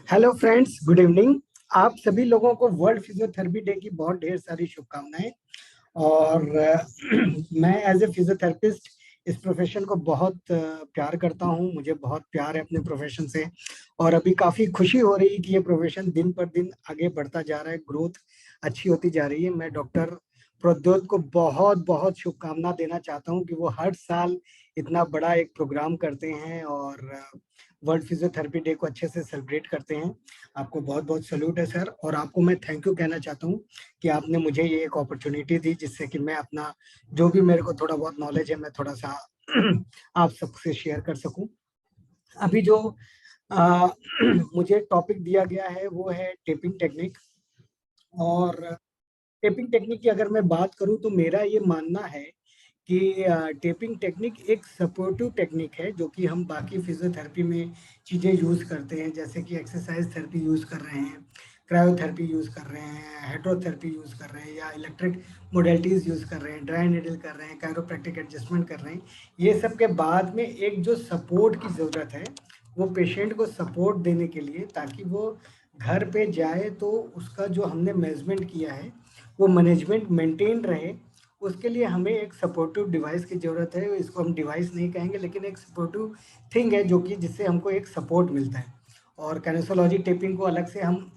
Hello friends, good evening. आप सभी लोगों को वर्ल्ड फिजियोथेरेपी डे की बहुत ढेर सारी शुभकामनाएं। और मैं एज ए फिजियोथेरेपिस्ट इस प्रोफेशन को बहुत प्यार करता हूं। मुझे बहुत प्यार है अपने प्रोफेशन से। और अभी काफ़ी खुशी हो रही है कि ये प्रोफेशन दिन पर दिन आगे बढ़ता जा रहा है, ग्रोथ अच्छी होती जा रही है। मैं डॉक्टर प्रद्योत को बहुत बहुत शुभकामना देना चाहता हूं कि वो हर साल इतना बड़ा एक प्रोग्राम करते हैं और वर्ल्ड फिजियोथेरेपी डे को अच्छे से सेलिब्रेट करते हैं। आपको बहुत बहुत सैल्यूट है सर। और आपको मैं थैंक यू कहना चाहता हूँ कि आपने मुझे ये एक अपॉर्चुनिटी दी जिससे कि मैं अपना जो भी मेरे को थोड़ा बहुत नॉलेज है मैं थोड़ा सा आप सबसे शेयर कर सकूं। अभी जो आ, मुझे टॉपिक दिया गया है वो है टेपिंग टेक्निक। और टेपिंग टेक्निक की अगर मैं बात करूं तो मेरा ये मानना है कि टेपिंग टेक्निक एक सपोर्टिव टेक्निक है जो कि हम बाकी फिजियोथेरेपी में चीज़ें यूज़ करते हैं, जैसे कि एक्सरसाइज थेरेपी यूज़ कर रहे हैं, क्रायोथेरेपी यूज़ कर रहे हैं, हाइड्रोथेरेपी यूज़ कर रहे हैं, या इलेक्ट्रिक मोडेलिटीज़ यूज़ कर रहे हैं, ड्राई नीडल कर रहे हैं, कायरोप्रैक्टिक एडजस्टमेंट कर रहे हैं। ये सब के बाद में एक जो सपोर्ट की ज़रूरत है वो पेशेंट को सपोर्ट देने के लिए, ताकि वो घर पे जाए तो उसका जो हमने मेजरमेंट किया है वो मैनेजमेंट मेंटेन रहे। उसके लिए हमें एक सपोर्टिव डिवाइस की ज़रूरत है। इसको हम डिवाइस नहीं कहेंगे लेकिन एक सपोर्टिव थिंग है जो कि जिससे हमको एक सपोर्ट मिलता है। और कैनेसोलॉजी टेपिंग को अलग से हम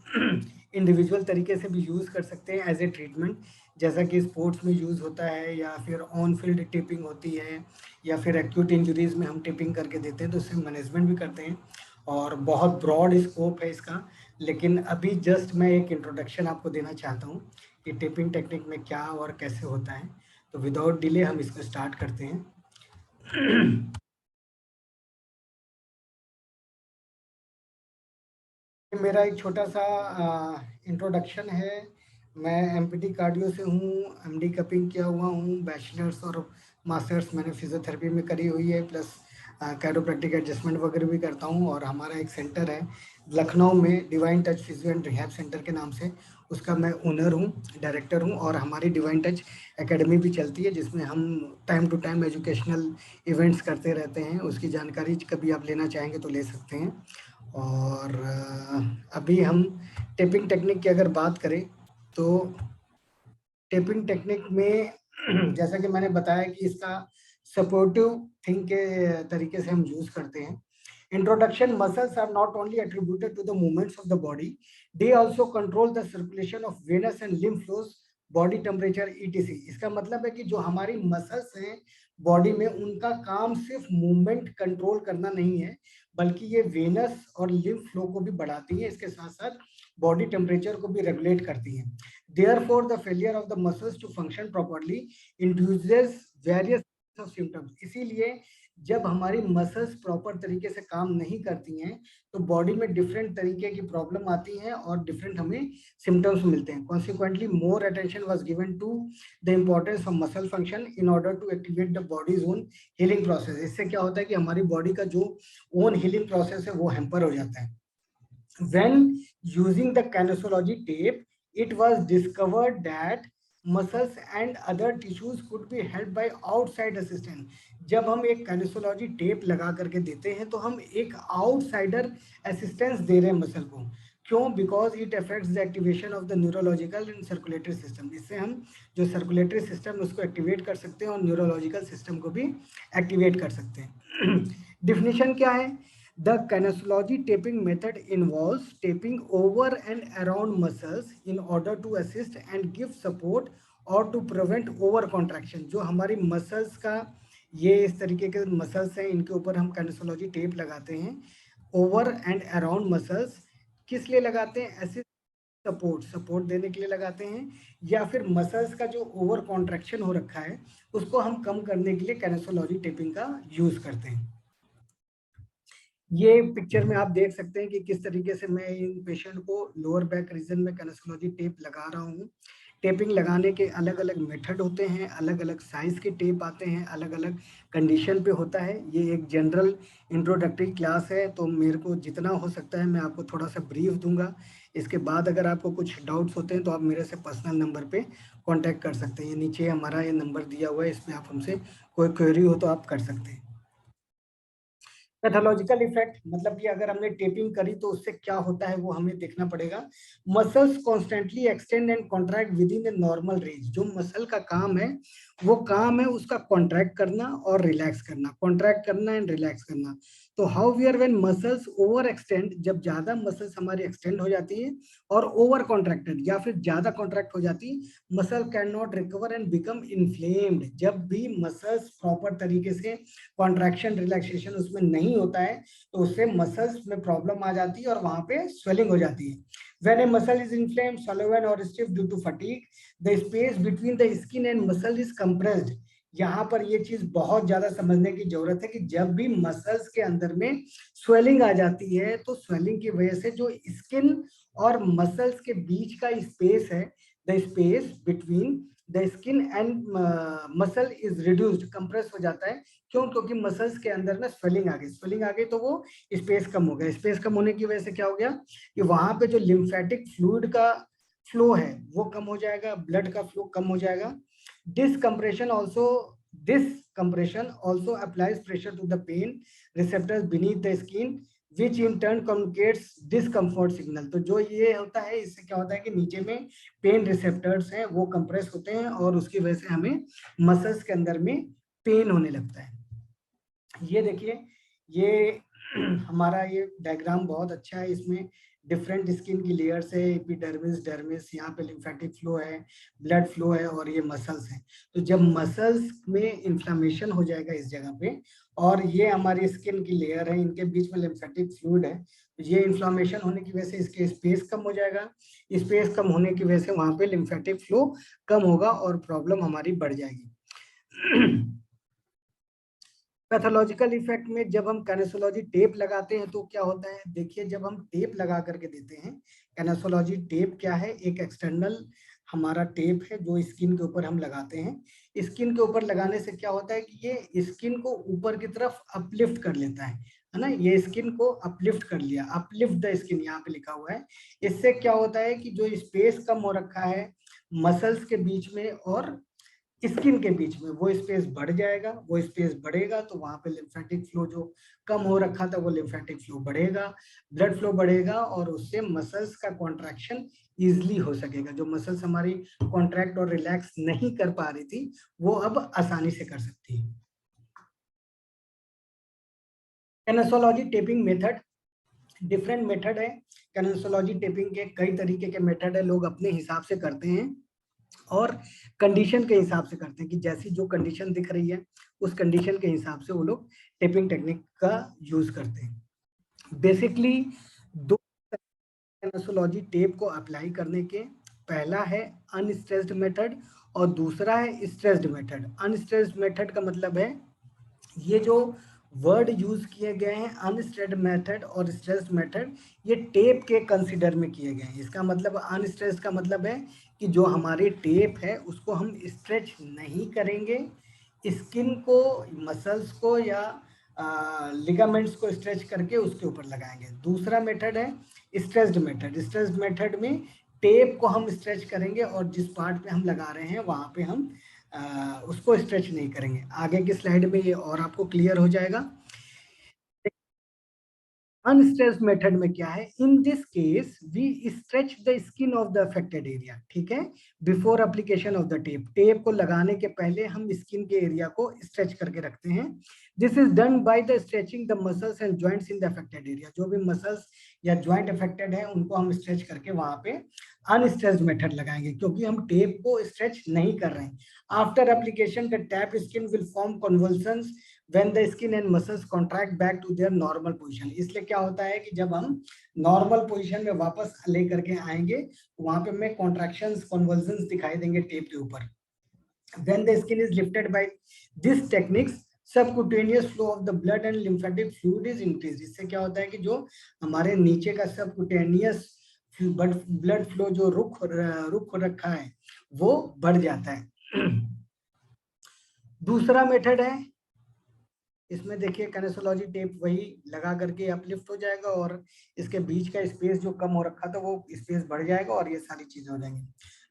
इंडिविजुअल तरीके से भी यूज़ कर सकते हैं एज ए ट्रीटमेंट, जैसा कि स्पोर्ट्स में यूज़ होता है, या फिर ऑन फील्ड टेपिंग होती है, या फिर एक्यूट इंजरीज में हम टेपिंग करके देते हैं तो उससे मैनेजमेंट भी करते हैं। और बहुत ब्रॉड स्कोप है इसका। लेकिन अभी जस्ट मैं एक इंट्रोडक्शन आपको देना चाहता हूँ कि टेपिंग टेक्निक में क्या और कैसे होता है। तो विदाउट डिले हम इसको स्टार्ट करते हैं। मेरा एक छोटा सा इंट्रोडक्शन है। मैं एमपीटी कार्डियो से हूँ, एमडी कपिंग किया हुआ हूँ, बैचलर्स और मास्टर्स मैंने फिजियोथेरेपी में करी हुई है, प्लस कैरोप्रैक्टिक एडजस्टमेंट वगैरह भी करता हूँ। और हमारा एक सेंटर है लखनऊ में, divine touch physio and rehab centre के नाम से, उसका मैं ओनर हूँ, डायरेक्टर हूँ। और हमारी डिवाइन टच एकेडमी भी चलती है जिसमें हम time to time educational events करते रहते हैं। उसकी जानकारी कभी आप लेना चाहेंगे तो ले सकते हैं। और अभी हम टेपिंग टेक्निक की अगर बात करें तो टेपिंग टेक्निक में जैसा कि मैंने बताया कि इसका सपोर्टिव थिंग के तरीके से हम यूज करते हैं। Introduction: muscles are not only attributed to the movements of the body, they also control the circulation of venous and lymph flows, body temperature ETC. इसका मतलब है कि जो हमारी मसल्स हैं बॉडी में, उनका काम सिर्फ मूवमेंट कंट्रोल करना नहीं है, बल्कि ये वेनस और लिम्फ फ्लो को भी बढ़ाती है, इसके साथ साथ बॉडी टेम्परेचर को भी रेगुलेट करती है। Therefore, the failure of the muscles to function properly induces various of symptoms. इसीलिए जब हमारी मसल्स प्रॉपर तरीके से काम नहीं करती हैं तो बॉडी में डिफरेंट तरीके की प्रॉब्लम आती हैं और डिफरेंट हमें सिम्टम्स मिलते हैं। Consequently more attention was given to the importance of muscle function in order to activate the body's own healing process. इससे क्या होता है कि हमारी बॉडी का जो ओन हीलिंग प्रोसेस है वो हैम्पर हो जाता है। When using the kinesiology tape, it was discovered that muscles and other tissues could be helped by outside assistance. जब हम एक kinesiology tape लगा करके देते हैं तो हम एक outsider assistance दे रहे हैं मसल को। क्यों? Because it affects the activation of the neurological and circulatory system. इससे हम जो सर्कुलेटरी सिस्टम उसको एक्टिवेट कर सकते हैं और न्यूरोलॉजिकल सिस्टम को भी एक्टिवेट कर सकते हैं। डिफिनीशन क्या है? The kinesiology taping method involves taping over and around muscles in order to assist and give support or to prevent over contraction। जो हमारी मसल्स का ये इस तरीके के मसल्स हैं, इनके ऊपर हम kinesiology टेप लगाते हैं। ओवर एंड अराउंड मसल्स किस लिए लगाते हैं? ऐसे सपोर्ट देने के लिए लगाते हैं, या फिर मसल्स का जो ओवर कॉन्ट्रैक्शन हो रखा है उसको हम कम करने के लिए kinesiology टेपिंग का यूज करते हैं। ये पिक्चर में आप देख सकते हैं कि किस तरीके से मैं इन पेशेंट को लोअर बैक रीजन में कैनेसोलॉजी टेप लगा रहा हूँ। टेपिंग लगाने के अलग अलग मेथड होते हैं, अलग अलग साइज के टेप आते हैं, अलग अलग कंडीशन पे होता है। ये एक जनरल इंट्रोडक्टरी क्लास है तो मेरे को जितना हो सकता है मैं आपको थोड़ा सा ब्रीफ दूंगा। इसके बाद अगर आपको कुछ डाउट्स होते हैं तो आप मेरे से पर्सनल नंबर पे कांटेक्ट कर सकते हैं। ये नीचे हमारा ये नंबर दिया हुआ है, इस पर आप हमसे कोई क्वेरी हो तो आप कर सकते हैं। पैथोलॉजिकल इफेक्ट मतलब कि अगर हमने टेपिंग करी तो उससे क्या होता है वो हमें देखना पड़ेगा। Muscles constantly extend and contract with in a normal range. जो मसल का काम है वो काम है उसका कॉन्ट्रैक्ट करना और रिलैक्स करना, कॉन्ट्रैक्ट करना एंड रिलैक्स करना। तो how we are when muscles over extend, जब ज्यादा मसल्स हमारी एक्सटेंड हो जाती है और ओवर कॉन्ट्रैक्टेड या फिर ज्यादा कॉन्ट्रैक्ट हो जाती है, muscle can not recover and become inflamed. जब भी मसल्स प्रॉपर तरीके से कॉन्ट्रैक्शन रिलैक्सेशन उसमें नहीं होता है तो उससे मसल्स में प्रॉब्लम आ जाती है और वहां पे स्वेलिंग हो जाती है। When a muscle is inflamed, swollen or stiff due to fatigue, the space between the skin and muscle is compressed. यहाँ पर ये चीज बहुत ज्यादा समझने की जरूरत है कि जब भी मसल्स के अंदर में स्वेलिंग आ जाती है तो स्वेलिंग की वजह से जो स्किन और मसल्स के बीच का स्पेस है, the space between the skin and muscle is reduced, compress हो जाता है। क्यों? क्योंकि मसल्स के अंदर में स्वेलिंग आ गई, स्वेलिंग आ गई तो वो स्पेस कम हो गया, स्पेस कम होने की वजह से क्या हो गया कि वहां पे जो लिम्फेटिक फ्लूइड का फ्लो है वो कम हो जाएगा, ब्लड का फ्लो कम हो जाएगा। This compression also applies pressure to the pain receptors beneath the skin which in turn communicates discomfort signal। तो जो ये होता है इससे क्या होता है कि नीचे में पेन रिसेप्टर्स हैं वो कंप्रेस होते हैं और उसकी वजह से हमें मसल्स के अंदर में पेन होने लगता है। ये देखिए, ये हमारा ये डायग्राम बहुत अच्छा है, इसमें डिफरेंट स्किन की लेयर्स है, एपिडर्मिस, डर्मिस, यहाँ पे लिम्फेटिक फ्लो है, ब्लड फ्लो है और ये मसल्स हैं। तो जब मसल्स में इन्फ्लामेशन हो जाएगा इस जगह पे और ये हमारी स्किन की लेयर है, इनके बीच में लिम्फेटिक फ्लूइड है, तो ये इन्फ्लामेशन होने की वजह से इसके स्पेस कम हो जाएगा, स्पेस कम होने की वजह से वहां पे लिम्फेटिक फ्लो कम होगा और प्रॉब्लम हमारी बढ़ जाएगी। पैथोलॉजिकल इफेक्ट में जब हम कैनेसोलॉजी टेप लगाते हैं तो क्या होता है, देखिए जब हम टेप लगा करके देते हैं, कैनेसोलॉजी टेप क्या है, एक एक्सटर्नल हमारा टेप है जो स्किन के ऊपर हम लगाते हैं। स्किन के ऊपर लगाने से क्या होता है कि ये स्किन को ऊपर की तरफ अपलिफ्ट कर लेता है ना, ये स्किन को अपलिफ्ट कर लिया, अपलिफ्ट द स्किन यहाँ पे लिखा हुआ है। इससे क्या होता है कि जो स्पेस कम हो रखा है मसल्स के बीच में और स्किन के बीच में वो स्पेस बढ़ जाएगा, वो स्पेस बढ़ेगा तो वहां पे लिम्फेटिक फ्लो जो कम हो रखा था वो लिम्फेटिक फ्लो बढ़ेगा, ब्लड फ्लो बढ़ेगा और उससे मसल्स का कॉन्ट्रैक्शन इजिली हो सकेगा। जो मसल्स हमारी कॉन्ट्रैक्ट और रिलैक्स नहीं कर पा रही थी वो अब आसानी से कर सकती है। कैनेसोलॉजी टेपिंग मेथड, डिफरेंट मेथड है। कैनेसोलॉजी टेपिंग के कई तरीके के मेथड है, लोग अपने हिसाब से करते हैं और कंडीशन के हिसाब से करते हैं कि जैसी जो कंडीशन दिख रही है उस कंडीशन के हिसाब से वो लोग टेपिंग टेक्निक का यूज करते हैं। बेसिकली दो कैनेसोलॉजी टेप को अप्लाई करने के, पहला है अनस्ट्रेस्ड मेथड और दूसरा है स्ट्रेस्ड मेथड। अनस्ट्रेस्ड मेथड का मतलब है ये जो वर्ड यूज किए गए हैं अनस्ट्रेस्ड मेथड और स्ट्रेस्ड मेथड, ये टेप के कंसीडर में किए गए हैं। इसका मतलब अनस्ट्रेस्ड का मतलब है कि जो हमारी टेप है उसको हम स्ट्रेच नहीं करेंगे, स्किन को, मसल्स को या लिगामेंट्स को स्ट्रेच करके उसके ऊपर लगाएंगे। दूसरा मेथड है स्ट्रेस्ड मेथड। स्ट्रेस्ड मेथड में टेप को हम स्ट्रेच करेंगे और जिस पार्ट पे हम लगा रहे हैं वहां पे हम उसको स्ट्रेच नहीं करेंगे। आगे की स्लाइड में ये और आपको क्लियर हो जाएगा। अनस्ट्रेस्ड मेथड में क्या है, in this case we stretch the skin of the affected area, ठीक है, before application of the tape. Tape को लगाने के पहले हम स्किन के एरिया को स्ट्रेच करके रखते हैं। This is done by the stretching the muscles and joints in the affected area. जो भी मसल्स या ज्वाइंट अफेक्टेड है उनको हम स्ट्रेच करके वहां पे अनस्ट्रेस्ड मेथड लगाएंगे क्योंकि हम टेप को स्ट्रेच नहीं कर रहे हैं। After application the tape skin will form convulsions when the skin and muscles contract back to their normal position। इसलिए क्या होता है कि जब हम नॉर्मल पोजीशन में वापस लेकर के आएंगे तो वहां पे हमें कॉन्ट्रैक्शंस, कन्वर्जन्स दिखाई देंगे टेप के ऊपर। when the skin is lifted by this techniques, subcutaneous flow of the blood and lymphatic fluid is increased। इससे क्या होता है कि जो हमारे नीचे का सबक्यूटेनियस ब्लड फ्लो जो रुक रखा है वो बढ़ जाता है। दूसरा मेथड है, इसमें देखिए कैनेसोलॉजी टेप वही लगा करके अपलिफ्ट हो जाएगा और इसके बीच का स्पेस जो कम हो रखा था वो स्पेस बढ़ जाएगा और ये सारी चीजें हो जाएंगी।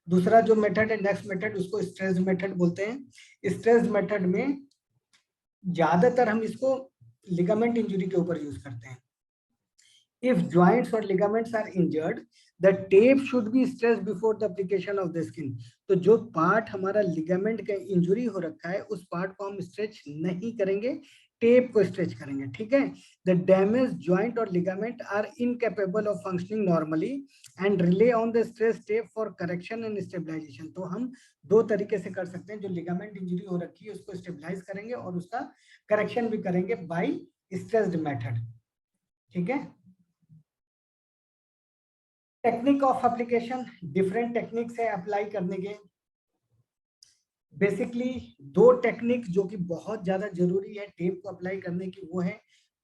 दूसरा जो मेथड है, नेक्स्ट मेथड, उसको स्ट्रेस्ड मेथड बोलते हैं। स्ट्रेस्ड मेथड में ज्यादातर हम इसको लिगामेंट इंजुरी के ऊपर यूज करते हैं। If joints or ligaments are injured, the tape should be stretched before the application of the skin. तो जो पार्ट हमारा लिगामेंट का इंजुरी हो रखा है उस पार्ट को हम स्ट्रेच नहीं करेंगे, टेप को स्ट्रेच करेंगे, ठीक है। द डैमेज जॉइंट और ligament are incapable of functioning normally and rely on the stretch tape for correction and stabilisation. तो हम दो तरीके से कर सकते हैं, जो लिगामेंट इंजुरी हो रखी है उसको स्टेबलाइज करेंगे और उसका करेक्शन भी करेंगे बाय स्ट्रेच्ड मेथड, ठीक है। Technique of application, different techniques है अप्लाई करने के। बेसिकली दो टेक्निक जो कि बहुत ज्यादा जरूरी है टेप को अप्लाई करने की, वो है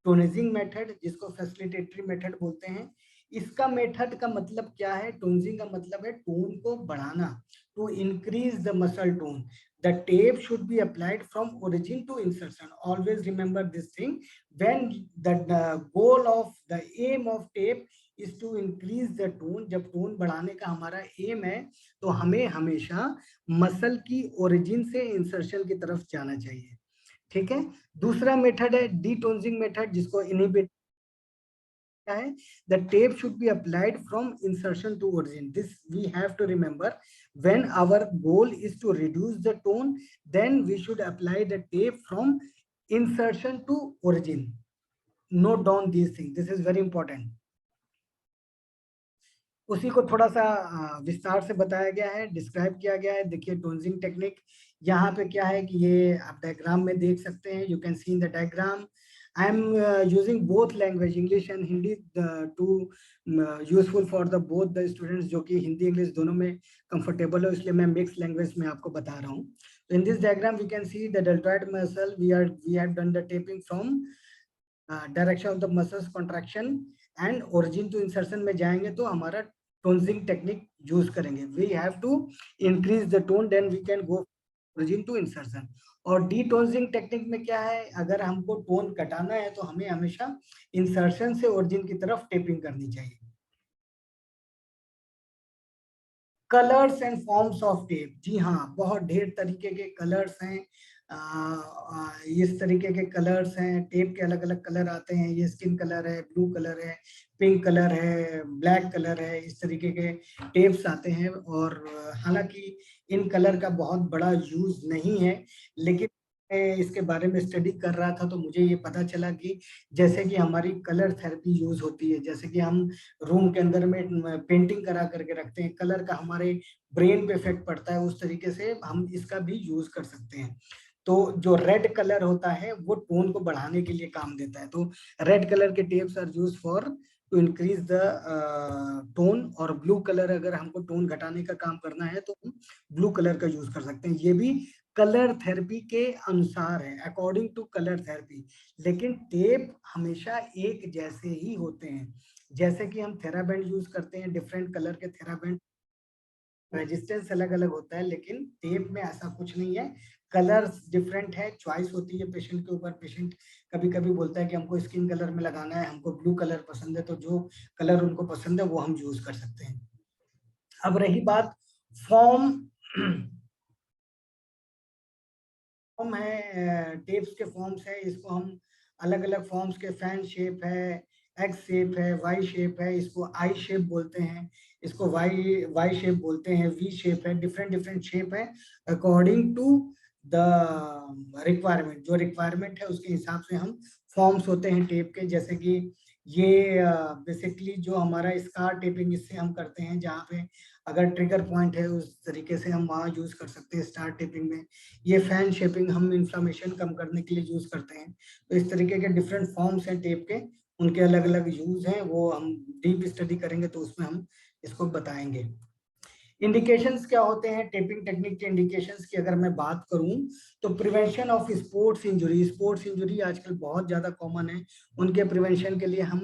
टोनेजिंग मेथड, जिसको फैसिलिटेटरी मेथड बोलते हैं। इसका मेथड का मतलब क्या है? टोनेजिंग का मतलब है टोन को बढ़ाना, to increase the muscle tone. The tape should be applied from origin to insertion. Always remember this thing, when the goal of the aim of tape is to increase the tone. जब tone बढ़ाने का हमारा M है तो हमें हमेशा muscle की origin से इंसर्शन की तरफ जाना चाहिए, ठीक है। दूसरा मेथड है डीटोनजिंग मेथड, जिसको इनहिबिट है। The tape should be applied from insertion to origin. This we have to remember, when our goal is to reduce the tone, then we should apply the tape from insertion to origin. Note down this thing, this is very important. उसी को थोड़ा सा विस्तार से बताया गया है, describe किया गया है। देखिए टोनजिंग टेक्निक यहाँ पे क्या है कि ये आप डायग्राम में देख सकते हैं, you can see in the diagram. I am using both language, English and Hindi, to useful for the both the students जो कि हिंदी इंग्लिश दोनों में कंफर्टेबल हो, इसलिए मैं मिक्स लैंग्वेज में आपको बता रहा हूँ। तो in this diagram we can see the deltoid muscle, we have done the taping from direction of the muscles contraction and origin to insertion में जाएंगे तो हमारा टोनजिंग टेक्निक यूज करेंगे। We have to increase the tone, then we can go origin to insertion. और detonising technique में क्या है, अगर हमको टोन घटाना है तो हमें हमेशा इंसर्शन से ओरिजिन की तरफ टेपिंग करनी चाहिए। Colours and forms of tape, जी हाँ, बहुत ढेर तरीके के कलर्स हैं। इस तरीके के कलर्स हैं, टेप के अलग अलग कलर आते हैं। ये स्किन कलर है, ब्लू कलर है, पिंक कलर है, ब्लैक कलर है, इस तरीके के टेप्स आते हैं। और हालांकि इन कलर का बहुत बड़ा यूज नहीं है, लेकिन मैं इसके बारे में स्टडी कर रहा था तो मुझे ये पता चला कि जैसे कि हमारी कलर थेरेपी यूज होती है, जैसे कि हम रूम के अंदर में पेंटिंग करा करके रखते हैं, कलर का हमारे ब्रेन पे इफेक्ट पड़ता है, उस तरीके से हम इसका भी यूज कर सकते हैं। तो जो रेड कलर होता है वो टोन को बढ़ाने के लिए काम देता है। तो रेड कलर के tapes are use for to increase the tone. और ब्लू कलर अगर हमको टोन घटाने का काम करना है तो हम ब्लू कलर का यूज कर सकते हैं। ये भी कलर थेरेपी के अनुसार है, अकॉर्डिंग टू कलर थेरेपी। लेकिन टेप हमेशा एक जैसे ही होते हैं। जैसे कि हम थेराबैंड यूज करते हैं, डिफरेंट कलर के थेराबैंड, रेजिस्टेंस अलग अलग होता है, लेकिन टेप में ऐसा कुछ नहीं है। कलर्स डिफरेंट है, चॉइस होती है पेशेंट के ऊपर। पेशेंट कभी कभी बोलता है कि हमको स्किन कलर में लगाना है, हमको ब्लू कलर पसंद है, तो जो कलर उनको पसंद है वो हम यूज कर सकते हैं। अब रही बात फॉर्म, फॉर्म है, टेप्स के फॉर्म्स है। इसको हम अलग अलग फॉर्म्स के, फैन शेप है, एक्स शेप है, वाई शेप है, इसको आई शेप बोलते हैं, इसको वाई वाई शेप बोलते हैं, वी शेप है, डिफरेंट डिफरेंट शेप है अकॉर्डिंग टू द रिक्वायरमेंट। जो रिक्वायरमेंट है उसके हिसाब से हम फॉर्म्स होते हैं टेप के। जैसे कि ये बेसिकली जो हमारा स्कार टेपिंग, इससे हम करते हैं, जहाँ पे अगर ट्रिगर पॉइंट है उस तरीके से हम वहाँ यूज कर सकते हैं स्टार टेपिंग में। ये फैन शेपिंग हम इन्फ्लामेशन कम करने के लिए यूज करते हैं। तो इस तरीके के डिफरेंट फॉर्म्स हैं टेप के, उनके अलग अलग यूज हैं, वो हम डीप स्टडी करेंगे तो उसमें हम इसको बताएंगे। इंडिकेशंस क्या होते हैं टेपिंग टेक्निक के? इंडिकेशंस की अगर मैं बात करूं तो prevention of sports injury, sports injury आजकल बहुत ज्यादा कॉमन है, उनके प्रिवेंशन के लिए हम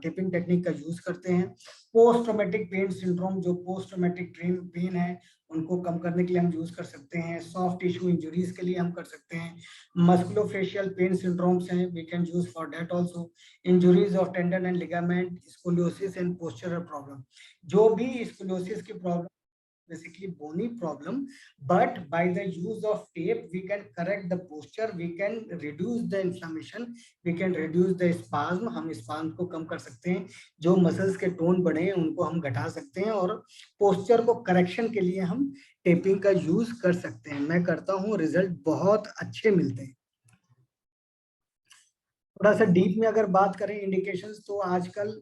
टेपिंग टेक्निक का यूज करते हैं। पोस्ट ट्रॉमेटिक पेन सिंड्रोम, जो पोस्ट ट्रॉमेटिक पेन है उनको कम करने के लिए हम यूज कर सकते हैं। सॉफ्ट टिश्यू इंजरीज के लिए हम कर सकते हैं। मस्कुलोफेशियल पेन सिंड्रोम्स हैं, we can use for that also. Injuries of tendon and ligament, scoliosis and postural problem, जो भी स्कोलियोसिस की problem basically bony problem, but by the use of tape we can correct the posture, we can reduce the inflammation, we can reduce the spasm. हम spasm को कम कर सकते हैं, जो muscles के टोन बढ़े हैं उनको हम घटा सकते हैं, और पोस्चर को करेक्शन के लिए हम टेपिंग का यूज कर सकते हैं। मैं करता हूँ, रिजल्ट बहुत अच्छे मिलते हैं। थोड़ा सा डीप में अगर बात करें इंडिकेशंस, तो आजकल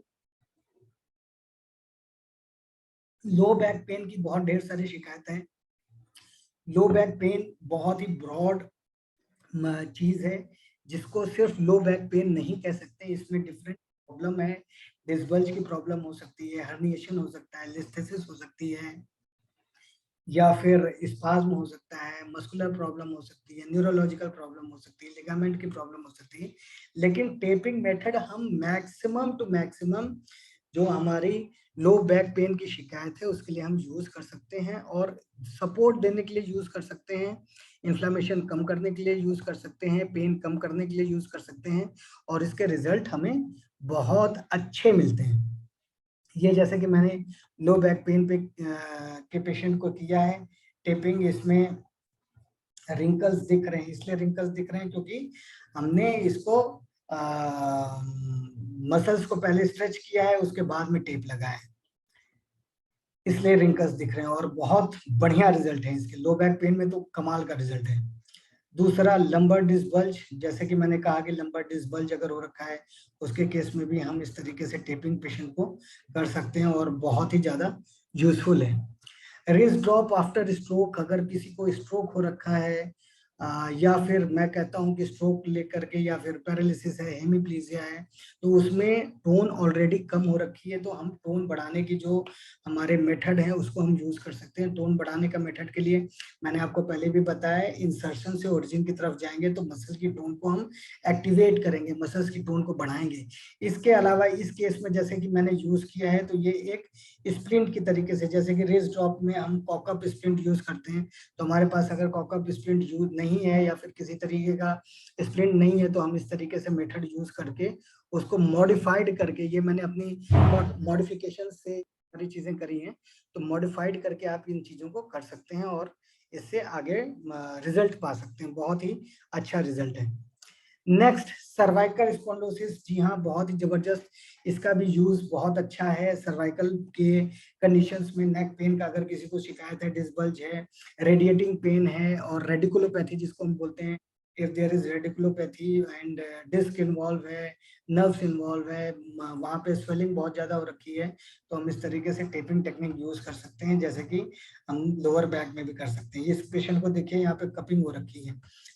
लो बैक पेन की बहुत ढेर सारी शिकायतें हैं। लो बैक पेन बहुत ही ब्रॉड चीज है, जिसको सिर्फ लो बैक पेन नहीं कह सकते, इसमें डिफरेंट प्रॉब्लम है। डिस्बल्ज की प्रॉब्लम हो सकती है, हर्निएशन हो सकता है, लिस्थेसिस हो सकती है, या फिर स्पाज्म हो सकता है, मस्कुलर प्रॉब्लम हो सकती है, न्यूरोलॉजिकल प्रॉब्लम हो सकती है, लिगामेंट की प्रॉब्लम हो सकती है। लेकिन टेपिंग मेथड हम मैक्सिमम टू मैक्सिमम जो हमारी लो बैक पेन की शिकायत है उसके लिए हम यूज कर सकते हैं, और सपोर्ट देने के लिए यूज कर सकते हैं, इन्फ्लामेशन कम करने के लिए यूज कर सकते हैं, पेन कम करने के लिए यूज कर सकते हैं, और इसके रिजल्ट हमें बहुत अच्छे मिलते हैं। ये जैसे कि मैंने लो बैक पेन पे के पेशेंट को किया है टेपिंग, इसमें रिंकल्स दिख रहे हैं, इसलिए रिंकल्स दिख रहे हैं क्योंकि हमने इसको मसल्स को पहले स्ट्रेच किया है, उसके बाद में टेप लगाया है, इसलिए रिंकल्स दिख रहे हैं, और बहुत बढ़िया रिजल्ट है इसके। लो बैक पेन में तो कमाल का रिजल्ट है। दूसरा लंबर डिस्क बल्ज, जैसे कि मैंने कहा कि लंबर डिस्क बल्ज अगर हो रखा है उसके केस में भी हम इस तरीके से टेपिंग पेशेंट को कर सकते हैं, और बहुत ही ज्यादा यूजफुल है। रिस्ट ड्रॉप आफ्टर स्ट्रोक, अगर किसी को स्ट्रोक हो रखा है, या फिर मैं कहता हूं कि स्ट्रोक लेकर के, या फिर पैरालिसिस है, हेमीप्लीजिया है, तो उसमें टोन ऑलरेडी कम हो रखी है, तो हम टोन बढ़ाने की जो हमारे मेथड है उसको हम यूज कर सकते हैं। टोन बढ़ाने का मेथड के लिए मैंने आपको पहले भी बताया, इंसर्शन से ओरिजिन की तरफ जाएंगे तो मसल की टोन को हम एक्टिवेट करेंगे, मसल्स की टोन को बढ़ाएंगे। इसके अलावा इस केस में जैसे कि मैंने यूज किया है, तो ये एक स्प्रिंट की तरीके से, जैसे कि रेस ड्रॉप में हम कॉकअप स्प्रिंट यूज करते हैं, तो हमारे पास अगर कॉकअप स्प्रिंट यूज नहीं है या फिर किसी तरीके का स्प्रिंट नहीं है, तो हम इस तरीके से मेथड यूज करके उसको मॉडिफाइड करके, ये मैंने अपनी मॉडिफिकेशन से सारी चीजें करी हैं, तो मॉडिफाइड करके आप इन चीजों को कर सकते हैं और इससे आगे रिजल्ट पा सकते हैं। बहुत ही अच्छा रिजल्ट है। नेक्स्ट, सर्वाइकल स्पॉन्डिलोसिस, जी हाँ, बहुत ही जबरदस्त, इसका भी यूज बहुत अच्छा है। सर्वाइकल के कंडीशंस में नेक पेन का अगर किसी को शिकायत है, डिस्बल्ज है, रेडिएटिंग पेन है, और रेडिकुलोपैथी जिसको हम बोलते हैं, if there is radiculopathy and disc involve है, नर्व्स इन्वॉल्व है, वहाँ पे स्वेलिंग बहुत ज्यादा हो रखी है, तो हम इस तरीके से टेपिंग टेक्निक यूज कर सकते हैं, जैसे कि हम लोअर बैक में भी कर सकते हैं। इस पेशेंट को देखिए यहाँ पे कपिंग हो रखी है,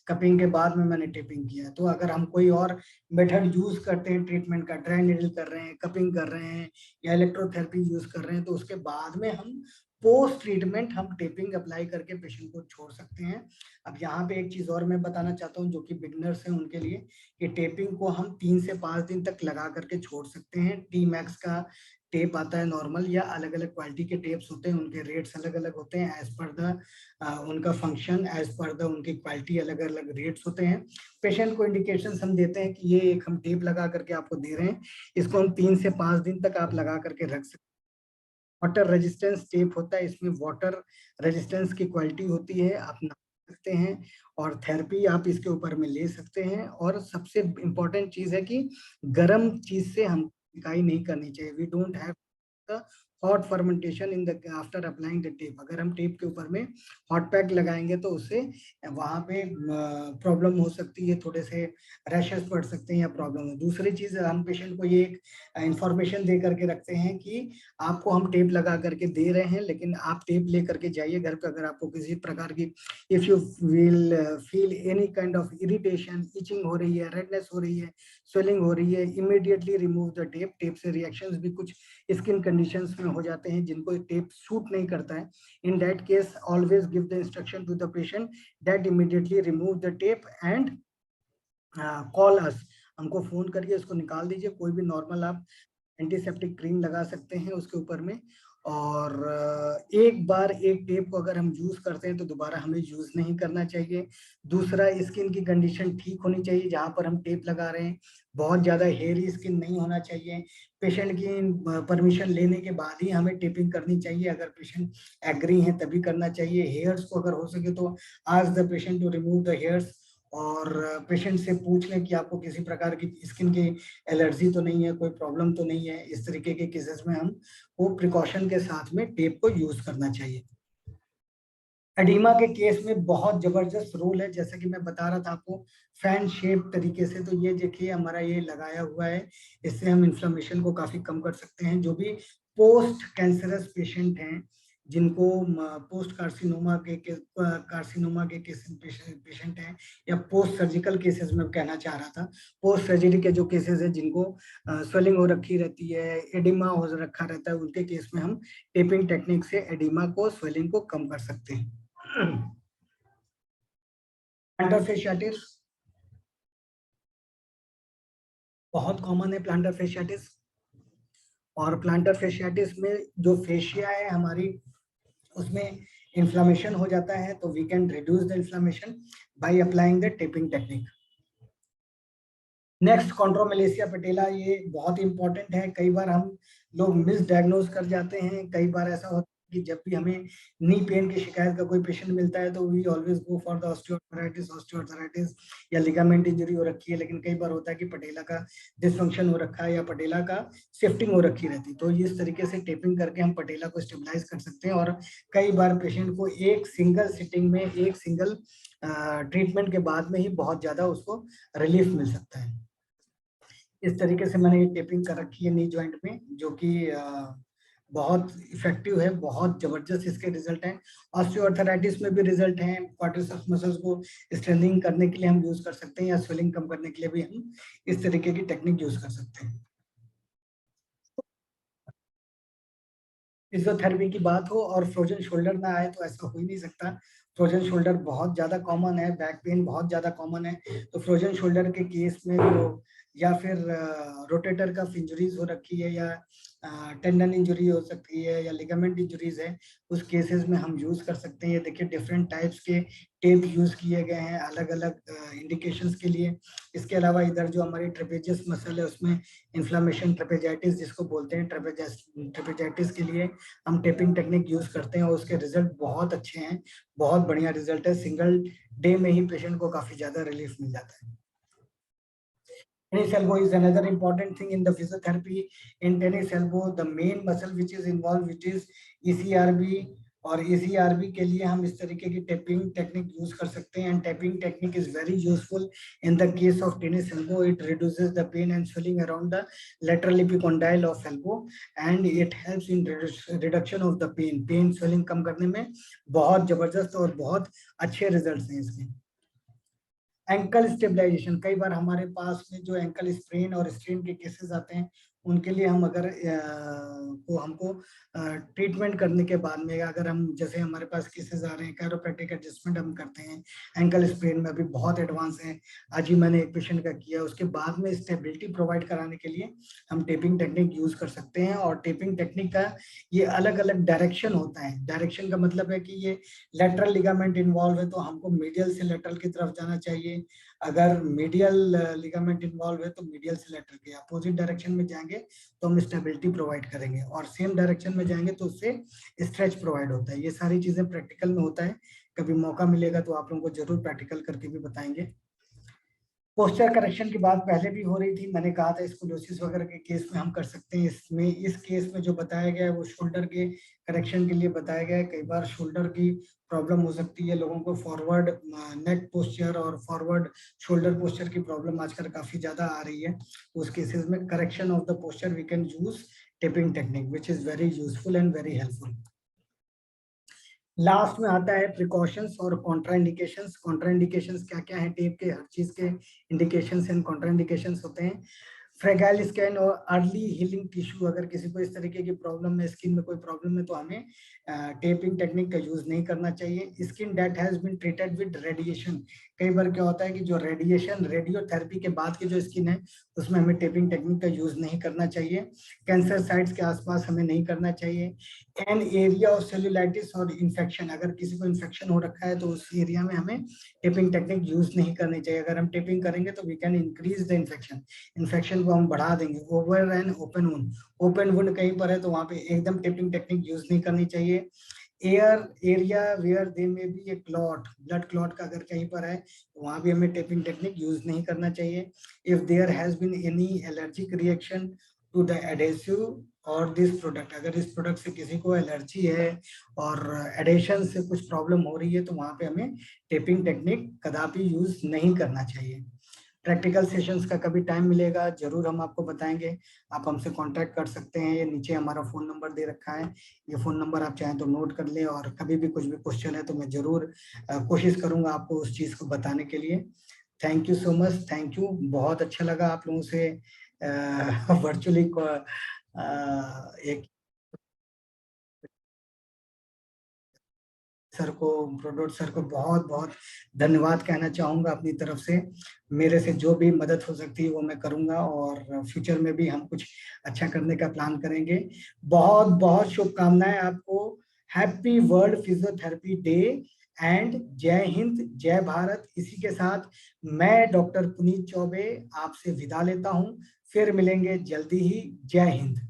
कपिंग के बाद में मैंने टेपिंग किया। तो अगर हम कोई और मेथड यूज करते हैं ट्रीटमेंट का, ड्राई नीडल कर रहे हैं, कपिंग कर रहे हैं, या इलेक्ट्रोथेरेपी यूज कर रहे हैं, तो उसके बाद में हम पोस्ट ट्रीटमेंट हम टेपिंग अप्लाई करके पेशेंट को छोड़ सकते हैं। अब यहाँ पे एक चीज और मैं बताना चाहता हूँ जो कि बिगनर्स हैं उनके लिए, कि टेपिंग को हम 3 से 5 दिन तक लगा करके छोड़ सकते हैं। टी मैक्स का टेप आता है नॉर्मल, या अलग अलग क्वालिटी के टेप्स होते हैं, उनके रेट्स अलग अलग होते हैं, एज पर द उनका फंक्शन, एज पर द उनकी क्वालिटी अलग अलग रेट्स होते हैं। पेशेंट को इंडिकेशन हम देते हैं कि ये एक हम टेप लगा करके आपको दे रहे हैं, इसको हम 3 से 5 दिन तक आप लगा करके रख सकते हैं। वाटर रेजिस्टेंस टेप होता है, इसमें वाटर रेजिस्टेंस की क्वालिटी होती है, आप नाप सकते हैं, और थेरेपी आप इसके ऊपर में ले सकते हैं। और सबसे इम्पोर्टेंट चीज है कि गर्म चीज से हम सिकाई नहीं करनी चाहिए। We don't have the hot fermentation in the after applying the tape. अगर हम टेप के ऊपर में हॉट पैक लगाएंगे तो उससे वहां पे प्रॉब्लम हो सकती है, थोड़े से रैशेस पड़ सकते हैं या प्रॉब्लम है। दूसरी चीज, हम पेशेंट को ये एक इंफॉर्मेशन दे करके रखते हैं कि आपको हम टेप लगा करके दे रहे हैं, लेकिन आप टेप ले करके जाइए घर पे। अगर आपको किसी प्रकार की, if you will feel any kind of irritation, itching हो रही है, रेडनेस हो रही है, स्वेलिंग हो रही है, immediately remove the tape. Tape से रिएक्शंस भी कुछ स्किन कंडीशंस में हो जाते हैं जिनको टेप सूट नहीं करता है। In that case always give the instruction to the patient that immediately remove the tape and call us. हमको फोन करके इसको निकाल दीजिए। कोई भी नॉर्मल आप एंटीसेप्टिक क्रीम लगा सकते हैं उसके ऊपर में, और एक बार एक टेप को अगर हम यूज करते हैं तो दोबारा हमें यूज नहीं करना चाहिए। दूसरा, स्किन की कंडीशन ठीक होनी चाहिए जहां पर हम टेप लगा रहे हैं, बहुत ज्यादा हेयरी स्किन नहीं होना चाहिए। पेशेंट की परमिशन लेने के बाद ही हमें टेपिंग करनी चाहिए, अगर पेशेंट एग्री है तभी करना चाहिए। हेयर्स को अगर हो सके तो ask the patient to remove the hairs, और पेशेंट से पूछ लें कि आपको किसी प्रकार की स्किन की एलर्जी तो नहीं है, कोई प्रॉब्लम तो नहीं है। इस तरीके के केसेस में हम वो प्रिकॉशन के साथ में टेप को यूज करना चाहिए। एडिमा के केस में बहुत जबरदस्त रोल है, जैसा कि मैं बता रहा था आपको फैन शेप तरीके से। तो ये देखिए हमारा ये लगाया हुआ है, इससे हम इन्फ्लेमेशन को काफी कम कर सकते हैं। जो भी पोस्ट कैंसरस पेशेंट हैं, जिनको पोस्ट कार्सिनोमा के पेशेंट हैं, या पोस्ट सर्जिकल केसेस में कहना चाह रहा था, पोस्ट सर्जरी के जो केसेस हैं जिनको स्वेलिंग हो रखी रहती है, एडिमा हो रखा रहता है, उनके केस में हम टेपिंग टेक्निक से एडिमा को, स्वेलिंग को कम कर सकते हैं। प्लांटर फेशियाटिस बहुत कॉमन है, प्लांटर फेशियाटिस। और प्लांटर फेशियाटिस में जो फेशिया है हमारी, उसमें इन्फ्लामेशन हो जाता है, तो we can reduce the inflammation by applying the taping technique. Next, chondromalacia patella, ये बहुत इंपॉर्टेंट है। कई बार हम लोग मिस डायग्नोज कर जाते हैं। कई बार ऐसा होता है कि जब भी हमें नी पेन की शिकायत का कोई पेशेंट मिलता है तो we always go for the osteoarthritis या लिगामेंट इंजरी हो रखी है। लेकिन कई बार होता है कि पटेला का डिसफंक्शन हो रखा है या पटेला का शिफ्टिंग हो रखी रहती है। तो इस तरीके से टेपिंग करके हम पटेला को स्टेबलाइज कर सकते हैं। और कई बार पेशेंट को एक सिंगल सिटिंग में, एक सिंगल ट्रीटमेंट के बाद में ही बहुत ज्यादा उसको रिलीफ मिल सकता है। इस तरीके से मैंने ये टेपिंग कर रखी है नी जॉइंट में, जो कि बहुत इफेक्टिव है, बहुत जबरदस्त इसके रिजल्ट हैं। ऑस्टियोआर्थराइटिस में भी रिजल्ट हैं। क्वाड्रिसेप्स मसल्स को स्ट्रेंथनिंग करने के लिए हम यूज कर सकते हैं, या स्वेलिंग कम करने के लिए भी हम इस तरीके की टेक्निक यूज कर सकते हैं। फिजियोथेरेपी की बात हो और फ्रोजन शोल्डर ना आए तो ऐसा हो ही नहीं सकता। फ्रोजन शोल्डर बहुत ज्यादा कॉमन है, बैक पेन बहुत ज्यादा कॉमन है। तो फ्रोजन शोल्डर के केस में जो, या फिर रोटेटर कफ इंजरीज हो रखी है, या टेंडन इंजरी हो सकती है, या लिगामेंट इंजरीज है, उस केसेस में हम यूज कर सकते हैं। ये देखिए डिफरेंट टाइप्स के टेप यूज किए गए हैं अलग अलग इंडिकेशंस के लिए। इसके अलावा इधर जो हमारी ट्रेपेजियस मसल है उसमें इन्फ्लामेशन, ट्रेपेजाइटिस जिसको बोलते हैं, ट्रेपेजाइटिस के लिए हम टेपिंग टेक्निक यूज करते हैं, और उसके रिजल्ट बहुत अच्छे हैं, बहुत बढ़िया रिजल्ट है। सिंगल डे में ही पेशेंट को काफी ज्यादा रिलीफ मिल जाता है। Tennis elbow is another important thing in the physiotherapy. In tennis elbow, the main muscle which is involved, which is ECRB, और ECRB के लिए हम इस तरीके की टेपिंग टेक्निक यूज कर सकते हैं। And taping technique is very useful in the case of tennis elbow. It reduces the pain and swelling around the lateral epicondyle of elbow, and it helps in reduction of the pain swelling कम करने में बहुत जबरदस्त और बहुत अच्छे results हैं इसके। एंकल स्टेबलाइजेशन, कई बार हमारे पास में जो एंकल स्प्रेन और स्ट्रेन के केसेस आते हैं, उनके लिए हम अगर को हमको ट्रीटमेंट करने के बाद में, अगर हम, जैसे हमारे पास केसेस आ रहे हैं, कैरोप्रैक्टिक एडजस्टमेंट हम करते हैं एंकल स्प्रेन में, अभी बहुत एडवांस है, आज ही मैंने एक पेशेंट का किया, उसके बाद में स्टेबिलिटी प्रोवाइड कराने के लिए हम टेपिंग टेक्निक यूज कर सकते हैं। और टेपिंग टेक्निक का ये अलग अलग डायरेक्शन होता है। डायरेक्शन का मतलब है कि ये लेटरल लिगामेंट इन्वॉल्व है तो हमको मीडियल से लेटरल की तरफ जाना चाहिए। अगर मीडियल लिगामेंट इन्वॉल्व है तो मीडियल से लेटरल के अपोजिट डायरेक्शन में जाएंगे तो हम स्टेबिलिटी प्रोवाइड करेंगे, और सेम डायरेक्शन में जाएंगे तो उससे स्ट्रेच प्रोवाइड होता है। ये सारी चीजें प्रैक्टिकल में होता है। कभी मौका मिलेगा तो आप लोगों को जरूर प्रैक्टिकल करके भी बताएंगे। पोस्चर करेक्शन की बात पहले भी हो रही थी, मैंने कहा था स्कोलियोसिस वगैरह के केस में हम कर सकते हैं। इसमें इस केस में जो बताया गया है वो शोल्डर के करेक्शन के लिए बताया गया है। कई बार शोल्डर की प्रॉब्लम हो सकती है लोगों को, फॉरवर्ड नेक पोस्चर और फॉरवर्ड शोल्डर पोस्चर की प्रॉब्लम आजकल काफी ज्यादा आ रही है। उस केसेस में correction of the posture we can use taping technique, which is very useful and very helpful. Last में आता है प्रिकॉशंस और कॉन्ट्राइंडिकेशंस। कॉन्ट्राइंडिकेशंस क्या क्या है टेप के, हर चीज के इंडिकेशंस एंड कॉन्ट्राइंडिकेशंस होते हैं। फ्रेगाइल स्किन और अर्ली हीलिंग टिश्यू, अगर किसी को इस तरीके की प्रॉब्लम है, स्किन में कोई प्रॉब्लम है, तो हमें टेपिंग टेक्निक का यूज नहीं करना चाहिए। Skin that has been treated with radiation, कई बार क्या होता है कि जो रेडिएशन रेडियोथेरेपी के बाद की जो स्किन है उसमें हमें टेपिंग टेक्निक का यूज नहीं करना चाहिए। कैंसर साइट्स के आसपास हमें नहीं करना चाहिए। एन एरिया ऑफ सेल्यूलाइटिस और इन्फेक्शन, अगर किसी को इन्फेक्शन हो रखा है तो उस एरिया में हमें टेपिंग टेक्निक यूज नहीं करनी चाहिए। अगर हम टेपिंग करेंगे तो we can increase the infection, infection को हम बढ़ा देंगे। Over and open wound, open wound कहीं पर है तो वहां पे एकदम टेपिंग टेक्निक यूज नहीं करनी चाहिए। एयर एरिया वेयर दे में बी ए क्लॉट, ब्लड क्लॉट का अगर कहीं पर है तो वहां भी हमें टेपिंग टेक्निक यूज नहीं करना चाहिए। If there has been any allergic reaction to the adhesive और दिस प्रोडक्ट, अगर इस प्रोडक्ट से किसी को एलर्जी है और एडेशन से कुछ प्रॉब्लम हो रही है तो वहां पे हमें टेपिंग टेक्निक कदापि यूज नहीं करना चाहिए। प्रैक्टिकल सेशंस का कभी टाइम मिलेगा जरूर हम आपको बताएंगे। आप हमसे कांटेक्ट कर सकते हैं, ये नीचे हमारा फोन नंबर दे रखा है, ये फोन नंबर आप चाहें तो नोट कर लें, और कभी भी कुछ भी क्वेश्चन है तो मैं जरूर कोशिश करूंगा आपको उस चीज को बताने के लिए। Thank you so much, thank you. बहुत अच्छा लगा आप लोगों से वर्चुअली एक सर को, प्रोडोट सर को बहुत बहुत धन्यवाद कहना चाहूंगा अपनी तरफ से। मेरे से जो भी मदद हो सकती है वो मैं करूंगा, और फ्यूचर में भी हम कुछ अच्छा करने का प्लान करेंगे। बहुत बहुत शुभकामनाएं आपको। Happy world physiotherapy day and जय हिंद जय भारत। इसी के साथ मैं डॉक्टर पुनीत चौबे आपसे विदा लेता हूं, फिर मिलेंगे जल्दी ही। जय हिंद।